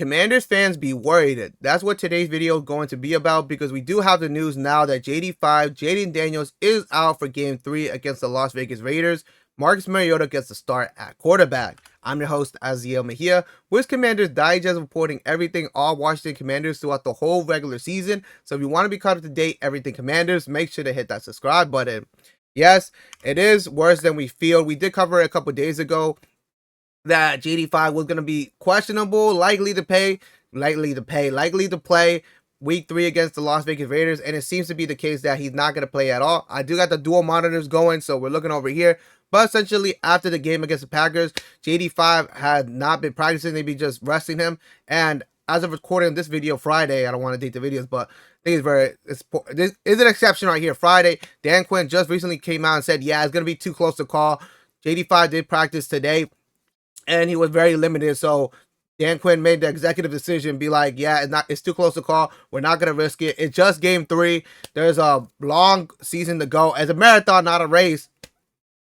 Commanders fans be worried. That's what today's video is going to be about, because we do have the news now that JD5, Jayden Daniels, is out for Game 3 against the Las Vegas Raiders. Marcus Mariota gets the start at quarterback. I'm your host, Aziel Mejia, with Commanders Digest, reporting everything all Washington Commanders throughout the whole regular season. So if you want to be caught up to date, everything Commanders, make sure to hit that subscribe button. Yes, it is worse than we feel. We did cover it a couple days ago that JD5 was going to be questionable, likely to play week 3 against the Las Vegas Raiders, and it seems to be the case that he's not going to play at all. I do got the dual monitors going, so we're looking over here, but essentially after the game against the Packers, JD5 had not been practicing. They'd be just resting him, and as of recording this video Friday, I don't want to date the videos, but I think this is an exception right here. Friday, Dan Quinn just recently came out and said, yeah, it's going to be too close to call. JD5 did practice today, and he was very limited, so Dan Quinn made the executive decision, be like, yeah, it's too close to call. We're not going to risk it. It's just Game 3. There's a long season to go. As a marathon, not a race.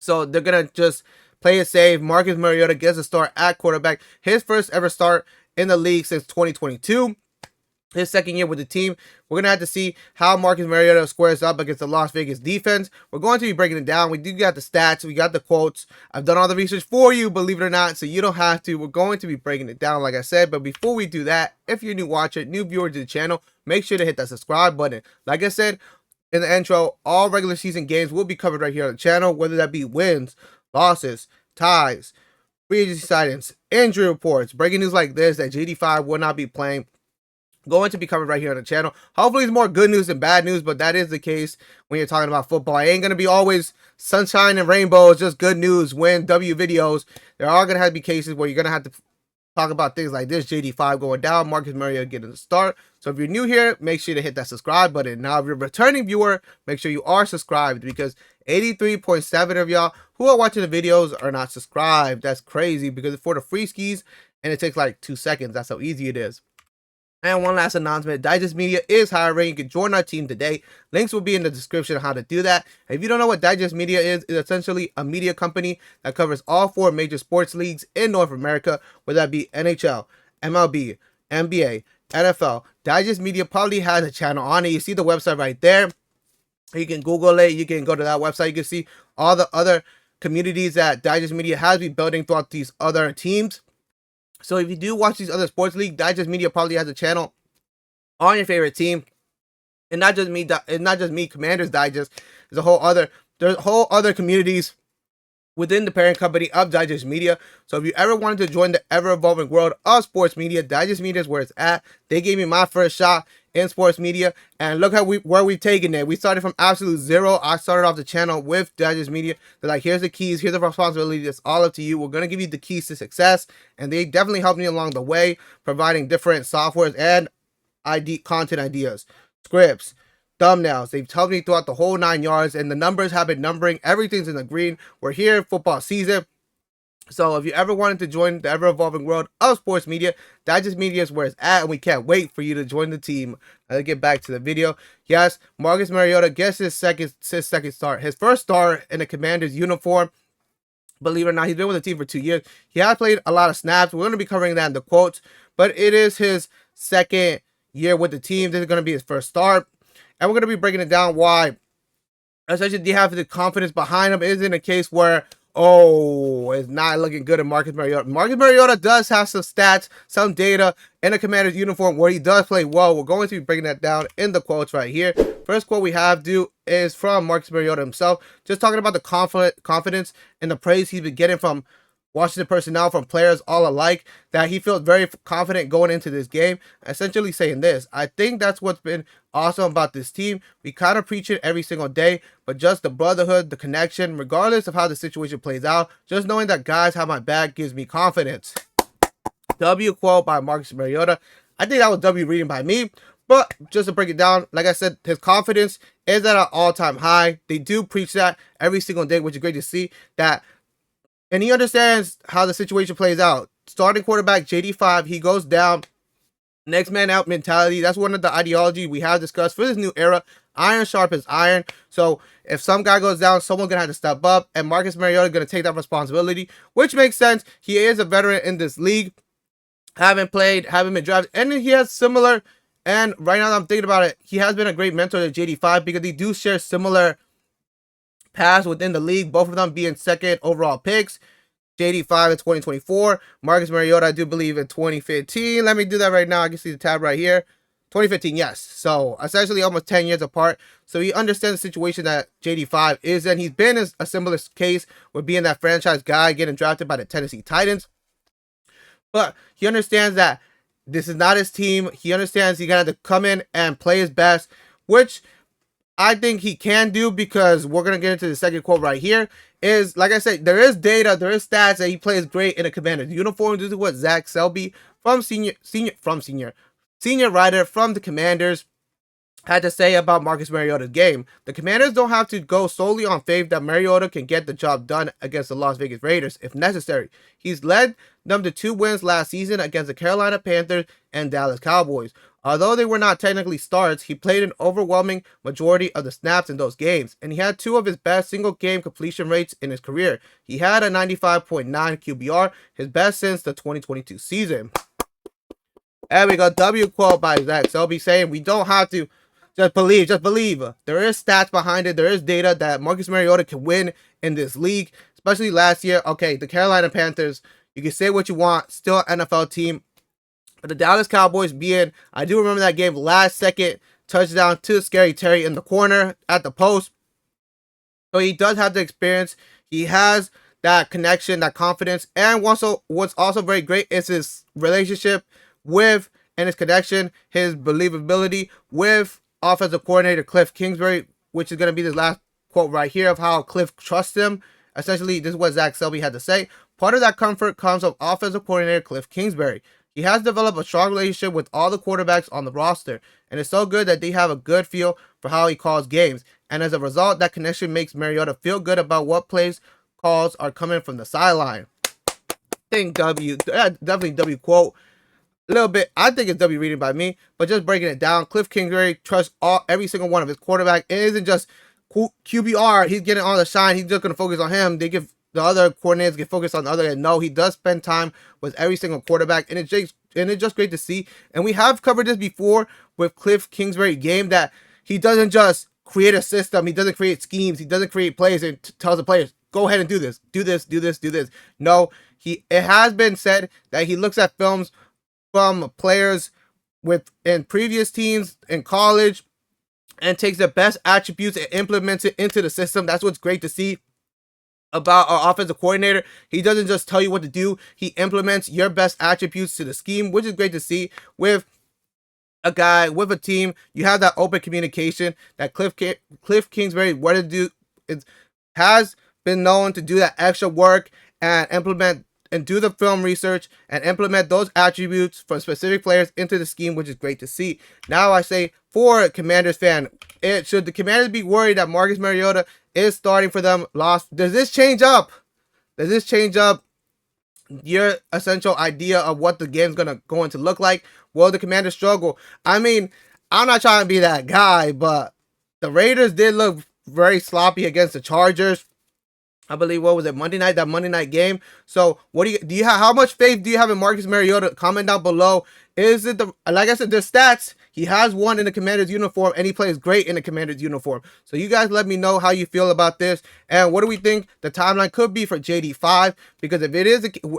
So they're going to just play it safe. Marcus Mariota gets a start at quarterback. His first ever start in the league since 2022. His second year with the team. We're going to have to see how Marcus Mariota squares up against the Las Vegas defense. We're going to be breaking it down. We do got the stats. We got the quotes. I've done all the research for you, believe it or not, so you don't have to. We're going to be breaking it down, like I said. But before we do that, if you're a new watcher, new viewer to the channel, make sure to hit that subscribe button. Like I said in the intro, all regular season games will be covered right here on the channel, whether that be wins, losses, ties, free agency signings, injury reports, breaking news like this, that JD5 will not be playing. Going to be covered right here on the channel. Hopefully it's more good news than bad news, but that is the case when you're talking about football. It ain't going to be always sunshine and rainbows, just good news, win, W videos. There are going to have to be cases where you're going to have to talk about things like this. JD5 going down, Marcus Mariota getting the start. So if you're new here, make sure to hit that subscribe button. Now, if you're a returning viewer, make sure you are subscribed, because 83.7 of y'all who are watching the videos are not subscribed. That's crazy, because it's for the free skis, and it takes like 2 seconds. That's how easy it is. And one last announcement, Digest Media is hiring. You can join our team today. Links will be in the description on how to do that. If you don't know what Digest Media is, it's essentially a media company that covers all 4 major sports leagues in North America, whether that be NHL, MLB, NBA, NFL. Digest Media probably has a channel on it. You see the website right there. You can Google it. You can go to that website. You can see all the other communities that Digest Media has been building throughout these other teams. So if you do watch these other sports leagues, Digest Media probably has a channel on your favorite team, and not just me. Commanders Digest. There's whole other communities within the parent company of Digest Media. So if you ever wanted to join the ever-evolving world of sports media, Digest Media is where it's at. They gave me my first shot in sports media, and look how where we've taken it. We started from absolute zero. I started off the channel with Digest Media. They're like, here's the keys, here's the responsibility, it's all up to you. We're going to give you the keys to success, and they definitely helped me along the way, providing different softwares and content ideas, scripts, thumbnails. They've helped me throughout the whole 9 yards, and the numbers have been numbering. Everything's in the green. We're here, football season. So if you ever wanted to join the ever-evolving world of sports media, Digest Media is where it's at, and we can't wait for you to join the team. Let's get back to the video. Yes, Marcus Mariota gets his second start. His first start in a Commanders uniform. Believe it or not, he's been with the team for 2 years. He has played a lot of snaps. We're going to be covering that in the quotes, but it is his second year with the team. This is going to be his first start, and we're going to be breaking it down why. Essentially, they have the confidence behind him. It isn't a case where, oh, it's not looking good at Marcus Mariota. Marcus Mariota does have some stats, some data in a Commander's uniform where he does play well. We're going to be breaking that down in the quotes right here. First quote we have is from Marcus Mariota himself, just talking about the confidence and the praise he's been getting from Washington personnel, from players all alike, that he feels very confident going into this game. Essentially saying this, I think that's what's been awesome about this team. We kind of preach it every single day, but just the brotherhood, the connection, regardless of how the situation plays out, just knowing that guys have my back gives me confidence. W quote by Marcus Mariota. I think that was W reading by me, but just to break it down, like I said, his confidence is at an all-time high. They do preach that every single day, which is great to see that. And he understands how the situation plays out. Starting quarterback, JD5, he goes down. Next man out mentality. That's one of the ideology we have discussed for this new era. Iron sharpens iron. So if some guy goes down, someone's going to have to step up. And Marcus Mariota is going to take that responsibility, which makes sense. He is a veteran in this league. haven't played, haven't been drafted, and he has similar. And right now that I'm thinking about it, he has been a great mentor to JD5 because they do share similar paths within the league. Both of them being second overall picks. JD5 in 2024. Marcus Mariota, I do believe, in 2015. Let me do that right now. I can see the tab right here. 2015, yes. So essentially almost 10 years apart. So he understands the situation that JD5 is in. He's been in a similar case with being that franchise guy getting drafted by the Tennessee Titans. But he understands that this is not his team. He understands he's going to have to come in and play his best, which I think he can do, because we're going to get into the second quote right here. Is, like I said, there is data, there is stats that he plays great in a Commanders uniform. This is what Zach Selby from senior writer from the Commanders had to say about Marcus Mariota's game. The Commanders don't have to go solely on faith that Mariota can get the job done against the Las Vegas Raiders if necessary. He's led them to 2 wins last season against the Carolina Panthers and Dallas Cowboys. Although they were not technically starts, he played an overwhelming majority of the snaps in those games, and he had 2 of his best single-game completion rates in his career. He had a 95.9 QBR, his best since the 2022 season. There we go, W quote by Zach Selby saying we don't have to just believe. There is stats behind it. There is data that Marcus Mariota can win in this league, especially last year. Okay, the Carolina Panthers, you can say what you want, still an NFL team. But the Dallas Cowboys being, I do remember that game, last second touchdown to Scary Terry in the corner at the post. So he does have the experience. He has that connection, that confidence. And also, what's also very great is his relationship with, and his connection, his believability with offensive coordinator Cliff Kingsbury, which is going to be the last quote right here of how Cliff trusts him. Essentially, this is what Zach Selby had to say. Part of that comfort comes from offensive coordinator Cliff Kingsbury. He has developed a strong relationship with all the quarterbacks on the roster, and it's so good that they have a good feel for how he calls games. And as a result, that connection makes Mariota feel good about what plays calls are coming from the sideline. I think definitely W quote. A little bit, I think it's W reading by me, but just breaking it down, Cliff Kingsbury trusts every single one of his quarterbacks. It isn't just QBR, he's getting on the shine, he's just going to focus on him. They give the other coordinators get focused on the other end. No, he does spend time with every single quarterback, and it's just great to see. And we have covered this before with Cliff Kingsbury game, that he doesn't just create a system, he doesn't create schemes, he doesn't create plays and tells the players, go ahead and do this. No, it has been said that he looks at films from players in previous teams in college and takes the best attributes and implements it into the system. That's what's great to see about our offensive coordinator. He doesn't just tell you what to do, he implements your best attributes to the scheme, which is great to see with a guy, with a team. You have that open communication that Cliff Kingsbury, what to do, has been known to do that extra work and implement and do the film research and implement those attributes for specific players into the scheme, which is great to see. Now I say, for a Commanders fan, should the Commanders be worried that Marcus Mariota is starting for them? Does this change up your essential idea of what the game's going to look like? Will the Commanders struggle? I mean, I'm not trying to be that guy, but the Raiders did look very sloppy against the Chargers. I believe, what was it, Monday night, that Monday night game. So what do you have, how much faith do you have in Marcus Mariota? Comment down below. Is it like I said, the stats, he has won in the Commanders uniform, and he plays great in the Commanders uniform. So you guys let me know how you feel about this, and what do we think the timeline could be for JD5, because if it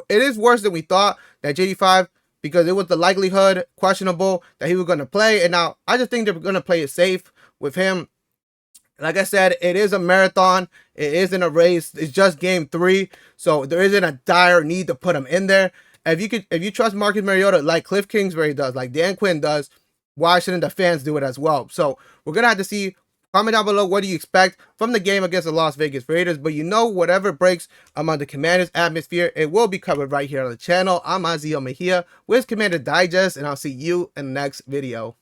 is worse than we thought, that JD5, because it was the likelihood questionable that he was going to play, and now I just think they're going to play it safe with him. Like I said, it is a marathon. It isn't a race. It's just game 3. So there isn't a dire need to put him in there. If you trust Marcus Mariota like Cliff Kingsbury does, like Dan Quinn does, why shouldn't the fans do it as well? So we're going to have to see. Comment down below, what do you expect from the game against the Las Vegas Raiders? But whatever breaks among the Commanders atmosphere, it will be covered right here on the channel. I'm Azio Mejia with Commander Digest, and I'll see you in the next video.